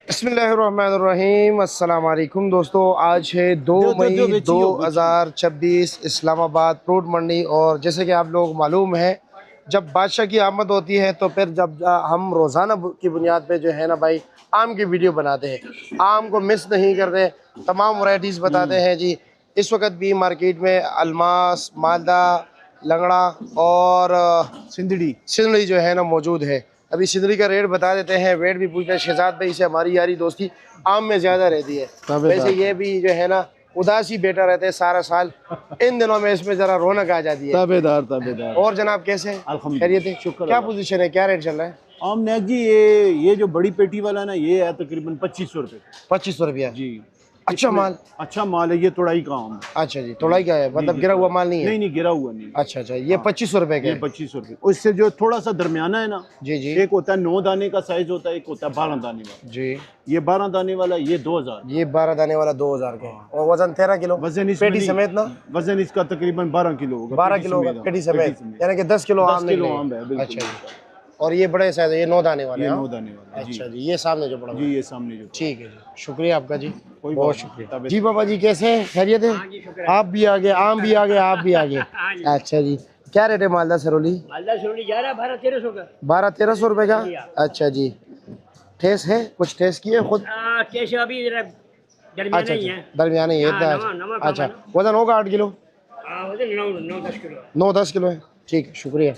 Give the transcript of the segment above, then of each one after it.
बिस्मिल्लाहिर्रहमानिर्रहीम। अस्सलाम वालेकुम दोस्तों, आज है 2 मई 2026 इस्लामाबाद फ्रूट मंडी। और जैसे कि आप लोग मालूम है, जब बादशाह की आमद होती है तो फिर जब हम रोज़ाना की बुनियाद पे जो है ना भाई आम की वीडियो बनाते हैं, आम को मिस नहीं करते, तमाम वैरायटीज़ बताते हैं जी। इस वक्त भी मार्केट में अलमास, मालदा, लंगड़ा और सिंदड़ी जो है ना मौजूद है। अभी सिंदड़ी का रेट बता देते हैं, वेट भी पूछते हैं शहजाद भाई से। हमारी यारी दोस्ती आम में ज़्यादा रहती है, वैसे ये भी जो है ना उदासी बेटा रहते हैं सारा साल। इन दिनों में इसमें ज़रा रौनक आ जाती है। ताबेदार। और जनाब कैसे हैं? खैरियत है? शुक्र। क्या पोजीशन है, क्या रेट चल रहा है? आम नेक जी, ये जो बड़ी पेटी वाला ना, ये है तकरीबन 2500 रुपये। 2500 रुपया जी। अच्छा माल, अच्छा माल है, ये तोड़ाई का आम है। अच्छा जी, तोड़ाई का है, मतलब गिरा हुआ माल नहीं है? नहीं, गिरा हुआ नहीं। अच्छा, ये 2500 रुपये का ये है? 2500 रुपये। उससे जो थोड़ा सा दरमियाना है ना जी जी, एक होता है 9 दाने का साइज होता है, एक होता है 12 दाने वाला जी। ये 12 दाने वाला ये 2000। ये 12 दाने वाला 2000 का है। और वजन 13 किलो वजन पेटी समेत ना? वजन इसका तकरीबन 12 किलो होगा। 12 किलो होगा पेटी समेत, यानी कि 10 किलो आम किलो निकलेगा। आम है, बिल्कुल। अच्छा जी। और ये बड़े साइज है, ये 9 दाने वाले ये हैं? 9 दाने वाला। अच्छा जी, ये सामने जो बड़ा जी, ये सामने जो। ठीक है जी, शुक्रिया आपका जी, कोई बहुत बात शुक्रिया नहीं। जी। बाबा जी कैसे हैं, खैरियत है? आप भी आगे, आम भी आगे, आप भी आगे। अच्छा जी, क्या रेट है मालदा सरोली? 12-1300 का। 12-1300 रुपये का? अच्छा जी। ठेस है, कुछ ठेस किए खुद? कैसे अभी जरा दरमियाना अच्छा ही है। दरमियाना ही है हाँ, इतना? नमक अच्छा, वजन होगा 8 किलो? वजन 9-10 किलो। 9-10 किलो है, ठीक है, शुक्रिया।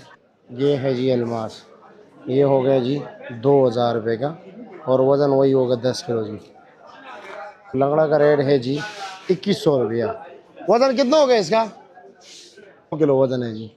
ये है जी अलमास, ये हो गया जी 2000 रुपये का, और वज़न वही होगा 10 किलो जी। लंगड़ा का रेट है जी 2100 रुपया। वज़न कितना हो गया इसका? 2 किलो वज़न है जी।